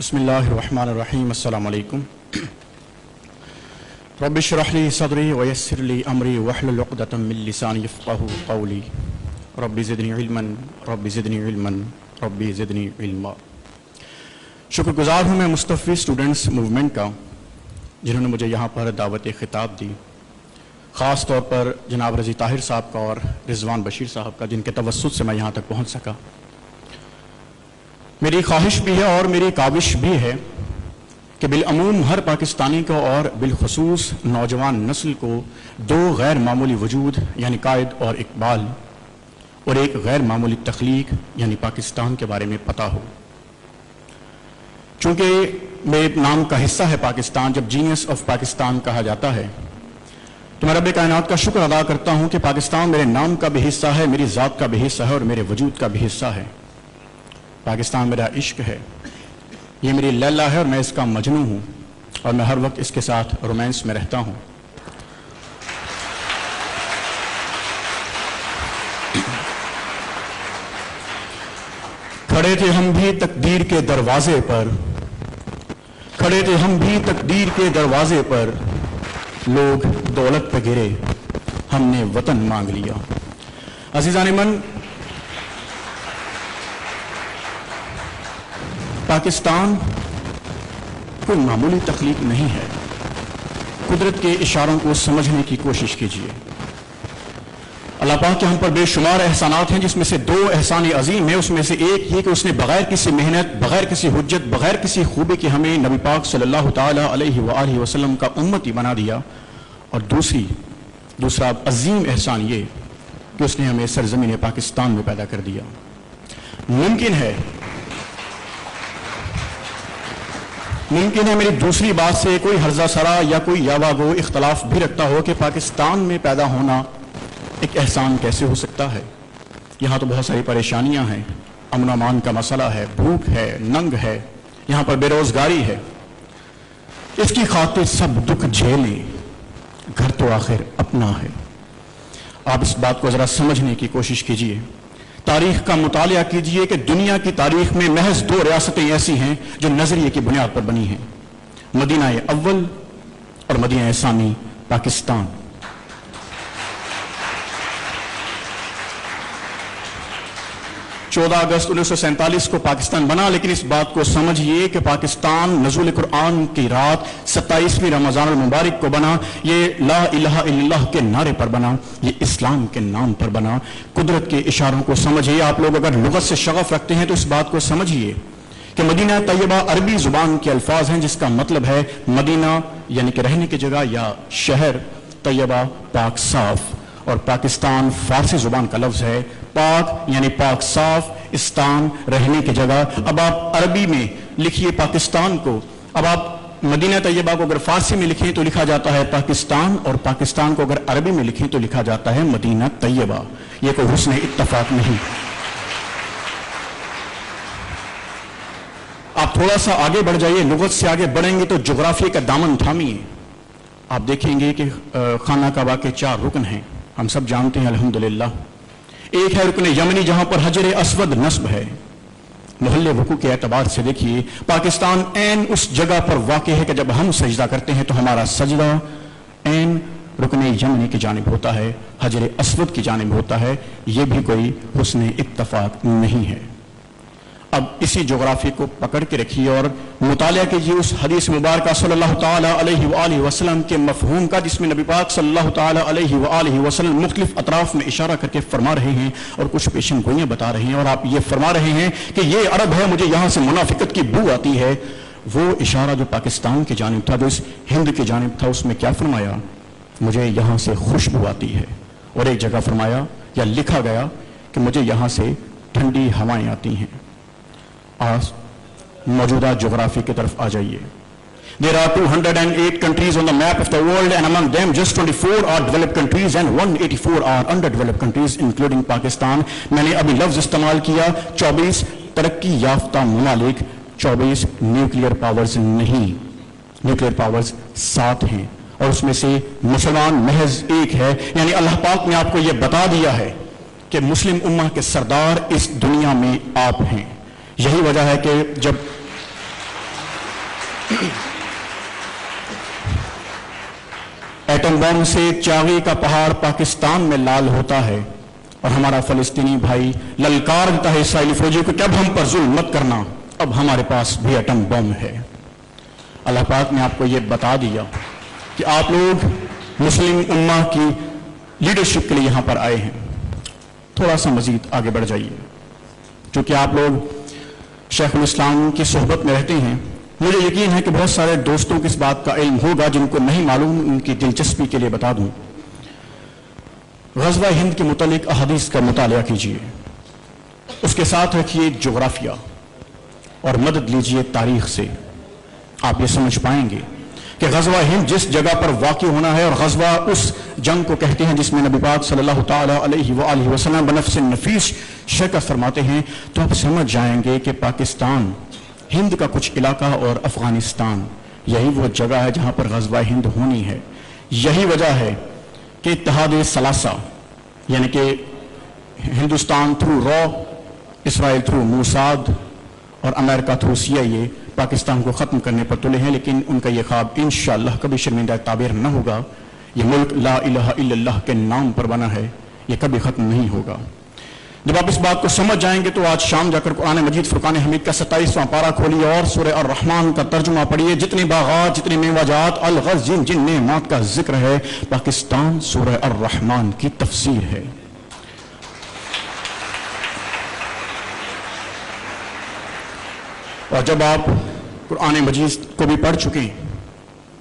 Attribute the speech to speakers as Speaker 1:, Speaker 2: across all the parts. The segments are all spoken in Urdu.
Speaker 1: بسم اللہ الرحمن الرحیم۔ السلام علیکم۔ رب اشرح لی صدری ویسر لی امری واحلل عقدۃ من لسانی یفقہوا قولی رب زدنی علما رب زدنی علما رب زدنی علما۔ شکر گزار ہوں میں مصطفی اسٹوڈنٹس موومنٹ کا جنہوں نے مجھے یہاں پر دعوت خطاب دی، خاص طور پر جناب رضی طاہر صاحب کا اور رضوان بشیر صاحب کا، جن کے توسط سے میں یہاں تک پہنچ سکا۔ میری خواہش بھی ہے اور میری کاوش بھی ہے کہ بالعموم ہر پاکستانی کو اور بالخصوص نوجوان نسل کو دو غیر معمولی وجود یعنی قائد اور اقبال اور ایک غیر معمولی تخلیق یعنی پاکستان کے بارے میں پتہ ہو۔ چونکہ میرے نام کا حصہ ہے پاکستان، جب جینیس آف پاکستان کہا جاتا ہے تو میں رب کائنات کا شکر ادا کرتا ہوں کہ پاکستان میرے نام کا بھی حصہ ہے، میری ذات کا بھی حصہ ہے اور میرے وجود کا بھی حصہ ہے۔ پاکستان میرا عشق ہے، یہ میری لیلا ہے اور میں اس کا مجنوں ہوں اور میں ہر وقت اس کے ساتھ رومانس میں رہتا ہوں۔ کھڑے تھے ہم بھی تقدیر کے دروازے پر، کھڑے تھے ہم بھی تقدیر کے دروازے پر، لوگ دولت پہ گرے ہم نے وطن مانگ لیا۔ عزیزان من، پاکستان کوئی معمولی تخلیق نہیں ہے۔ قدرت کے اشاروں کو سمجھنے کی کوشش کیجیے۔ اللہ پاک کے ہم پر بے شمار احسانات ہیں، جس میں سے دو احسان عظیم ہیں۔ اس میں سے ایک یہ کہ اس نے بغیر کسی محنت، بغیر کسی حجت، بغیر کسی خوبی کے ہمیں نبی پاک صلی اللہ تعالی علیہ وآلہ وسلم کا امتی بنا دیا، اور دوسرا عظیم احسان یہ کہ اس نے ہمیں سرزمین پاکستان میں پیدا کر دیا۔ ممکن ہے میری دوسری بات سے کوئی ہرزہ سرا یا کوئی یاوا گو اختلاف بھی رکھتا ہو کہ پاکستان میں پیدا ہونا ایک احسان کیسے ہو سکتا ہے۔ یہاں تو بہت ساری پریشانیاں ہیں، امن و امان کا مسئلہ ہے، بھوک ہے، ننگ ہے، یہاں پر بے روزگاری ہے۔ اس کی خاطر سب دکھ جھیلیں، گھر تو آخر اپنا ہے۔ آپ اس بات کو ذرا سمجھنے کی کوشش کیجیے، تاریخ کا مطالعہ کیجیے کہ دنیا کی تاریخ میں محض دو ریاستیں ایسی ہیں جو نظریے کی بنیاد پر بنی ہیں، مدینہ اول اور مدینہ ثانی پاکستان۔ 14 اگست 1947 کو پاکستان بنا، لیکن اس بات کو سمجھیے کہ پاکستان نزول قرآن کی رات 27ویں رمضان المبارک کو بنا۔ یہ لا الہ الا اللہ کے نعرے پر بنا، یہ اسلام کے نام پر بنا۔ قدرت کے اشاروں کو سمجھیے۔ آپ لوگ اگر لغت سے شغف رکھتے ہیں تو اس بات کو سمجھیے کہ مدینہ طیبہ عربی زبان کے الفاظ ہیں، جس کا مطلب ہے مدینہ یعنی کہ رہنے کی جگہ یا شہر، طیبہ پاک صاف، اور پاکستان فارسی زبان کا لفظ ہے، پاک یعنی پاک صاف، استان رہنے کی جگہ۔ اب آپ عربی میں لکھیے پاکستان کو، اب آپ مدینہ طیبہ کو اگر فارسی میں لکھیں تو لکھا جاتا ہے پاکستان، اور پاکستان کو اگر عربی میں لکھیں تو لکھا جاتا ہے مدینہ طیبہ۔ یہ کوئی حسن اتفاق نہیں۔ آپ تھوڑا سا آگے بڑھ جائیے، لغت سے آگے بڑھیں گے تو جغرافیہ کا دامن تھامیے۔ آپ دیکھیں گے کہ خانہ کعبہ کے 4 رکن ہیں، ہم سب جانتے ہیں الحمدللہ۔ ایک ہے رکن یمنی جہاں پر حجر اسود نصب ہے۔ محل وقوع کے اعتبار سے دیکھیے، پاکستان عین اس جگہ پر واقع ہے کہ جب ہم سجدہ کرتے ہیں تو ہمارا سجدہ عین رکن یمنی کی جانب ہوتا ہے، حجر اسود کی جانب ہوتا ہے۔ یہ بھی کوئی حسن اتفاق نہیں ہے۔ اب اسی جغرافی کو پکڑ کے رکھیے اور مطالعہ کیجیے اس حدیث مبارکہ صلی اللہ تعالیٰ علیہ وآلہ وسلم کے مفہوم کا، جس میں نبی پاک صلی اللہ تعالیٰ علیہ وآلہ وسلم مختلف اطراف میں اشارہ کر کے فرما رہے ہیں اور کچھ پیشن گوئیاں بتا رہے ہیں، اور آپ یہ فرما رہے ہیں کہ یہ عرب ہے، مجھے یہاں سے منافقت کی بو آتی ہے۔ وہ اشارہ جو پاکستان کی جانب تھا، جو اس ہند کی جانب تھا، اس میں کیا فرمایا؟ مجھے یہاں سے خوشبو آتی ہے۔ اور ایک جگہ فرمایا یا لکھا گیا کہ مجھے یہاں سے ٹھنڈی ہوائیں آتی ہیں۔ آج موجودہ جغرافی کی طرف آ جائیے۔ There are 208 countries on the map of the world, and among them just 24 are developed countries and 184 are underdeveloped countries including Pakistan۔ میں نے ابھی لفظ استعمال کیا 24 ترقی یافتہ ممالک، 24 نیوکلیئر پاورز نہیں، نیوکلیئر پاورز 7 ہیں، اور اس میں سے مسلمان محض 1 ہے۔ یعنی اللہ پاک نے آپ کو یہ بتا دیا ہے کہ مسلم امہ کے سردار اس دنیا میں آپ ہیں۔ یہی وجہ ہے کہ جب ایٹم بم سے چاغی کا پہاڑ پاکستان میں لال ہوتا ہے اور ہمارا فلسطینی بھائی للکار دیتا ہے اسرائیلی فوجی کو کہ اب ہم پر ظلم مت کرنا، اب ہمارے پاس بھی ایٹم بم ہے۔ اللہ پاک نے آپ کو یہ بتا دیا کہ آپ لوگ مسلم امہ کی لیڈرشپ کے لیے یہاں پر آئے ہیں، تھوڑا سا مزید آگے بڑھ جائیے۔ چونکہ آپ لوگ شیخ الاسلام کی صحبت میں رہتے ہیں، مجھے یقین ہے کہ بہت سارے دوستوں کو اس بات کا علم ہوگا، جن کو نہیں معلوم ان کی دلچسپی کے لیے بتا دوں۔ غزوہ ہند کے متعلق احادیث کا مطالعہ کیجیے، اس کے ساتھ رکھیے جغرافیہ اور مدد لیجیے تاریخ سے۔ آپ یہ سمجھ پائیں گے کہ غزوہ ہند جس جگہ پر واقع ہونا ہے، اور غزوہ اس جنگ کو کہتے ہیں جس میں نبی پاک صلی اللہ تعالی علیہ وآلہ وسلم بنفس نفیس شرکت فرماتے ہیں، تو آپ سمجھ جائیں گے کہ پاکستان، ہند کا کچھ علاقہ اور افغانستان، یہی وہ جگہ ہے جہاں پر غزوہ ہند ہونی ہے۔ یہی وجہ ہے کہ اتحاد ثلاثہ، یعنی کہ ہندوستان تھرو را، اسرائیل تھرو موساد اور امریکہ تھرو CIA پاکستان کو ختم کرنے پر تلے ہیں، لیکن ان کا یہ خواب انشاءاللہ کبھی شرمندہ تعبیر نہ ہوگا۔ یہ ملک لا الہ الا اللہ کے نام پر بنا ہے، یہ کبھی ختم نہیں ہوگا۔ جب آپ اس بات کو سمجھ جائیں گے تو آج شام جا کر قرآن مجید فرقان حمید کا 27واں پارہ کھولیے اور سورہ الرحمن کا ترجمہ پڑھیے۔ جتنے باغات، جتنے میوہ جات، الغز جن نعمات کا ذکر ہے، پاکستان سورہ الرحمن کی تفسیر ہے۔ اور جب آپ قرآن مجید کو بھی پڑھ چکے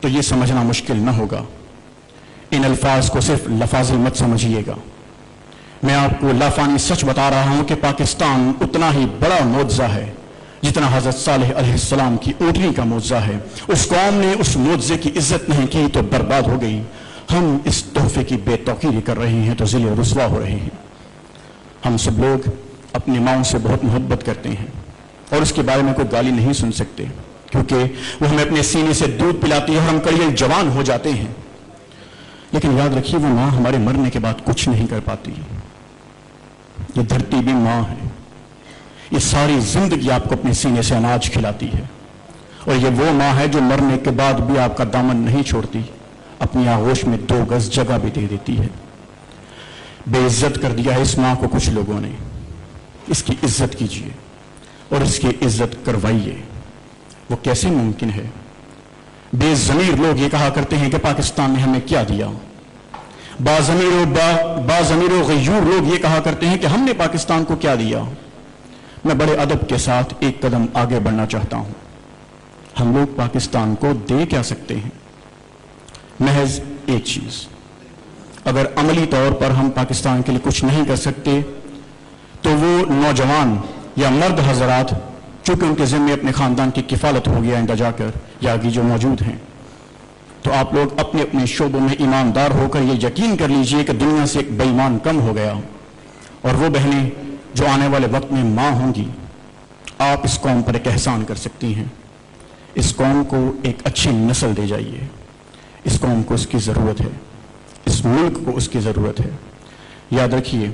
Speaker 1: تو یہ سمجھنا مشکل نہ ہوگا۔ ان الفاظ کو صرف لفاظ مت سمجھیے گا، میں آپ کو لافانی سچ بتا رہا ہوں کہ پاکستان اتنا ہی بڑا معجزہ ہے جتنا حضرت صالح علیہ السلام کی اونٹنی کا معجزہ ہے۔ اس قوم نے اس معجزے کی عزت نہیں کی تو برباد ہو گئی۔ ہم اس تحفے کی بے توقیری کر رہے ہیں تو ذل و رسوا ہو رہے ہیں۔ ہم سب لوگ اپنی ماؤں سے بہت محبت کرتے ہیں اور اس کے بارے میں کوئی گالی نہیں سن سکتے، کیونکہ وہ ہمیں اپنے سینے سے دودھ پلاتی ہے اور ہم کڑیل جوان ہو جاتے ہیں۔ لیکن یاد رکھیے، وہ ماں ہمارے مرنے کے بعد کچھ نہیں کر پاتی۔ یہ دھرتی بھی ماں ہے، یہ ساری زندگی آپ کو اپنے سینے سے اناج کھلاتی ہے، اور یہ وہ ماں ہے جو مرنے کے بعد بھی آپ کا دامن نہیں چھوڑتی، اپنی آغوش میں 2 گز جگہ بھی دے دیتی ہے۔ بے عزت کر دیا ہے اس ماں کو کچھ لوگوں نے، اس کی عزت کیجیے اور اس کی عزت کروائیے۔ وہ کیسے ممکن ہے؟ بے ضمیر لوگ یہ کہا کرتے ہیں کہ پاکستان نے ہمیں کیا دیا، باضمیر و غیور لوگ یہ کہا کرتے ہیں کہ ہم نے پاکستان کو کیا دیا۔ میں بڑے ادب کے ساتھ ایک قدم آگے بڑھنا چاہتا ہوں۔ ہم لوگ پاکستان کو دے کیا سکتے ہیں؟ محض ایک چیز۔ اگر عملی طور پر ہم پاکستان کے لیے کچھ نہیں کر سکتے تو وہ نوجوان یا مرد حضرات چونکہ ان کے ذمے اپنے خاندان کی کفالت ہو گیا اندر جا کر، یا آگے جو موجود ہیں، تو آپ لوگ اپنے اپنے شعبوں میں ایماندار ہو کر یہ یقین کر لیجئے کہ دنیا سے ایک بے ایمان کم ہو گیا، اور وہ بہنیں جو آنے والے وقت میں ماں ہوں گی، آپ اس قوم پر ایک احسان کر سکتی ہیں۔ اس قوم کو ایک اچھی نسل دے جائیے۔ اس قوم کو اس کی ضرورت ہے، اس ملک کو اس کی ضرورت ہے۔ یاد رکھیے،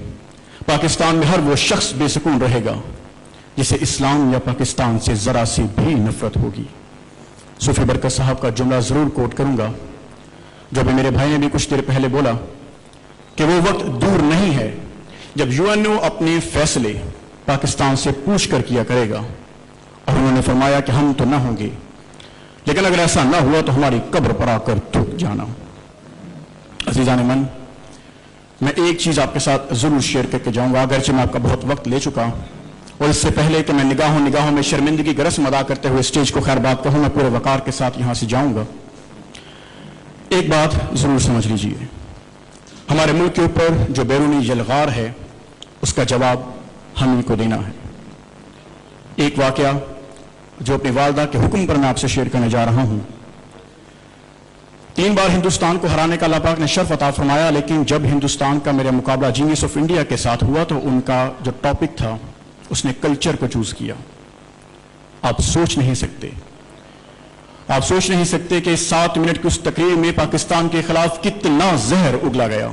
Speaker 1: پاکستان میں ہر وہ شخص بے سکون رہے گا جسے اسلام یا پاکستان سے ذرا سی بھی نفرت ہوگی۔ صوفی برکت صاحب کا جملہ ضرور کوٹ کروں گا، جو ابھی میرے بھائی نے بھی کچھ دیر پہلے بولا کہ وہ وقت دور نہیں ہے جب UNO اپنے فیصلے پاکستان سے پوچھ کر کیا کرے گا، اور انہوں نے فرمایا کہ ہم تو نہ ہوں گے، لیکن اگر ایسا نہ ہوا تو ہماری قبر پر آ کر تھک جانا۔ عزیزان من، میں ایک چیز آپ کے ساتھ ضرور شیئر کر کے جاؤں گا، اگرچہ میں آپ کا بہت وقت لے چکا، اور اس سے پہلے کہ میں نگاہوں میں شرمندگی کی رسم ادا کرتے ہوئے اسٹیج کو خیر بات کہوں، میں پورے وقار کے ساتھ یہاں سے جاؤں گا۔ ایک بات ضرور سمجھ لیجئے، ہمارے ملک کے اوپر جو بیرونی یلغار ہے اس کا جواب ہم ہی کو دینا ہے۔ ایک واقعہ جو اپنی والدہ کے حکم پر میں آپ سے شیئر کرنے جا رہا ہوں۔ 3 بار ہندوستان کو ہرانے کا اللہ پاک نے شرف عطا فرمایا، لیکن جب ہندوستان کا میرا مقابلہ جینیس آف انڈیا کے ساتھ ہوا تو ان کا جو ٹاپک تھا اس نے کلچر کو چوز کیا۔ آپ سوچ نہیں سکتے کہ 7 منٹ کی اس تقریر میں پاکستان کے خلاف کتنا زہر اگلا گیا،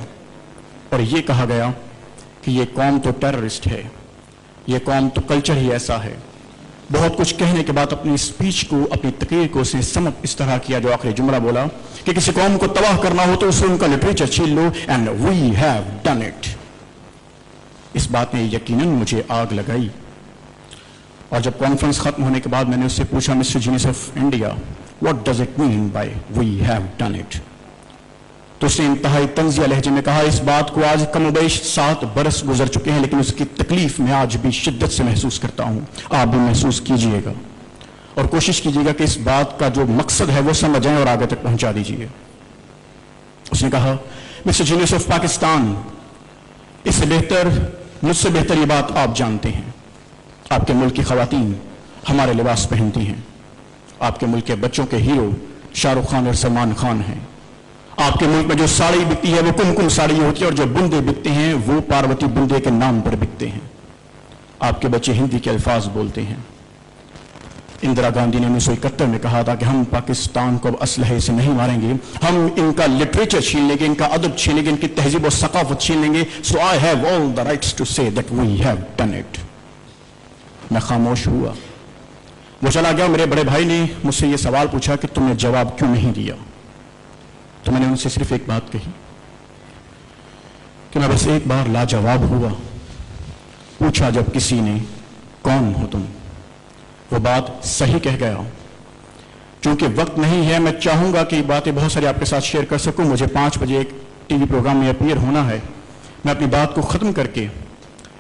Speaker 1: اور یہ کہا گیا کہ یہ قوم تو ٹیررسٹ ہے، یہ قوم تو کلچر ہی ایسا ہے، بہت کچھ کہنے کے بعد اپنی اسپیچ کو, اپنی تقریر کو اس نے سم اپ اس طرح کیا جو آخری جملہ بولا کہ کسی قوم کو تباہ کرنا ہو تو اسے ان کا لٹریچر چھین لو, and we have done it. اس بات نے یقیناً مجھے آگ لگائی. اور جب کانفرنس ختم ہونے کے بعد میں نے اس سے پوچھا, mister genius of India, what does it mean by we have done it? تو اس نے انتہائی طنزیہ لہجے میں کہا, اس بات کو آج کم و بیش 7 برس گزر چکے ہیں, لیکن اس کی تکلیف میں آج بھی شدت سے محسوس کرتا ہوں. آپ بھی محسوس کیجئے گا اور کوشش کیجئے گا کہ اس بات کا جو مقصد ہے وہ سمجھیں اور آگے تک پہنچا دیجئے. اس نے کہا, مسٹر جینیس آف پاکستان, اس سے بہتر, مجھ سے بہتر یہ بات آپ جانتے ہیں, آپ کے ملک کی خواتین ہمارے لباس پہنتی ہیں. آپ کے ملک کے بچوں کے ہیرو شاہ رخ خان اور سلمان خان ہیں. آپ کے ملک میں جو ساڑی بکتی ہے وہ کم ساڑی ہوتی ہے, اور جو بندے بکتے ہیں وہ پاروتی بندے کے نام پر بکتے ہیں. آپ کے بچے ہندی کے الفاظ بولتے ہیں. اندرا گاندھی نے 1971 میں کہا تھا کہ ہم پاکستان کو اب اسلحے سے نہیں ماریں گے, ہم ان کا لٹریچر چھین لیں گے, ان کا ادب چھین لیں گے, ان کی تہذیب و ثقافت چھین لیں گے. So I have all the rights to say that we have done it. میں خاموش ہوا. وہ چلا گیا. میرے بڑے بھائی نے مجھ سے یہ سوال پوچھا کہ تم نے جواب کیوں نہیں دیا؟ تو میں نے ان سے صرف ایک بات کہی کہ میں بس ایک بار لاجواب ہوا. پوچھا جب کسی نے, کون ہو تم؟ وہ بات صحیح کہہ گیا. چونکہ وقت نہیں ہے, میں چاہوں گا کہ یہ باتیں بہت ساری آپ کے ساتھ شیئر کر سکوں. مجھے 5 بجے ایک ٹی وی پروگرام میں اپیئر ہونا ہے. میں اپنی بات کو ختم کر کے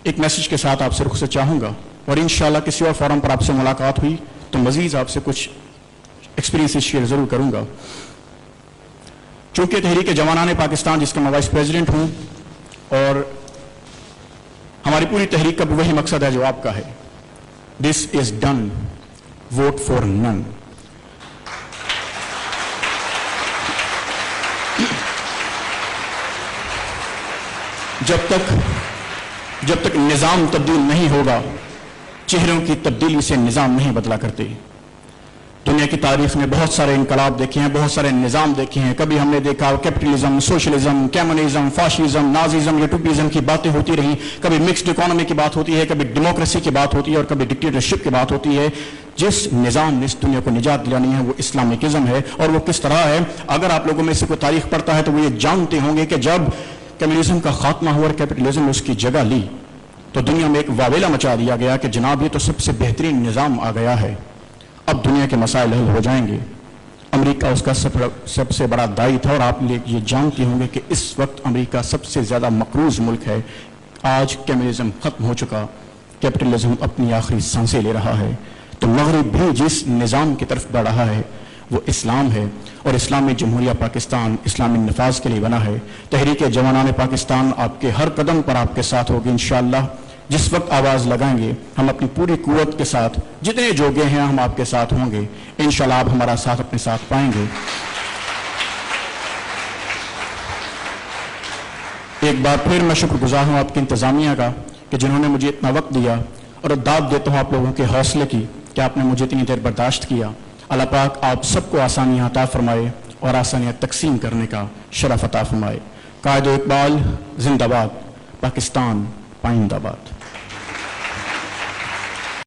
Speaker 1: ایک میسج کے ساتھ آپ سے رخصت چاہوں گا, اور انشاءاللہ کسی اور فورم پر آپ سے ملاقات ہوئی تو مزید آپ سے کچھ ایکسپیرینس شیئر ضرور کروں گا. چونکہ تحریک جوانان پاکستان, جس کا میں وائس پریزیڈنٹ ہوں, اور ہماری پوری تحریک کا بھی وہی مقصد ہے جو آپ کا ہے, دس از ڈن, ووٹ فار نن. جب تک نظام تبدیل نہیں ہوگا, چہروں کی تبدیلی سے نظام نہیں بدلا کرتے. دنیا کی تاریخ میں بہت سارے انقلاب دیکھے ہیں, بہت سارے نظام دیکھے ہیں. کبھی ہم نے دیکھا capitalism, socialism, communism, fascism, Nazism, utopism کی باتیں ہوتی رہیں. کبھی مکسڈ اکانومی کی بات ہوتی ہے, کبھی ڈیموکریسی کی بات ہوتی ہے, اور کبھی ڈکٹیٹرشپ کی بات ہوتی ہے. جس نظام نے اس دنیا کو نجات دلانی ہے وہ اسلامکزم ہے. اور وہ کس طرح ہے؟ اگر آپ لوگوں میں سے کوئی تاریخ پڑھتا ہے تو وہ یہ جانتے ہوں گے کہ جب کمیونزم کا خاتمہ ہوا اور کیپٹلزم نے اس کی جگہ لی تو دنیا میں ایک واویلا مچا دیا گیا کہ جناب یہ تو سب سے بہترین نظام آ گیا ہے, اب دنیا کے مسائل حل ہو جائیں گے. امریکہ اس کا سب سے بڑا دائی تھا, اور آپ یہ جانتے ہوں گے کہ اس وقت امریکہ سب سے زیادہ مقروض ملک ہے. آج کمیونزم ختم ہو چکا, کیپٹلزم اپنی آخری سانسیں لے رہا ہے. تو مغرب بھی جس نظام کی طرف بڑھ رہا ہے وہ اسلام ہے, اور اسلامی جمہوریہ پاکستان اسلامی نفاذ کے لیے بنا ہے. تحریک جوانان پاکستان آپ کے ہر قدم پر آپ کے ساتھ ہوگی انشاءاللہ. جس وقت آواز لگائیں گے ہم اپنی پوری قوت کے ساتھ, جتنے جوگے ہیں ہم آپ کے ساتھ ہوں گے انشاءاللہ. آپ ہمارا ساتھ اپنے ساتھ پائیں گے. ایک بار پھر میں شکر گزار ہوں آپ کی انتظامیہ کا کہ جنہوں نے مجھے اتنا وقت دیا, اور داد دیتا ہوں آپ لوگوں کے حوصلے کی کہ آپ نے مجھے اتنی دیر برداشت کیا. اللہ پاک آپ سب کو آسانیاں عطا فرمائے اور آسانیاں تقسیم کرنے کا شرف عطا فرمائے. قائد و اقبال زندہ باد, پاکستان پائندہ باد.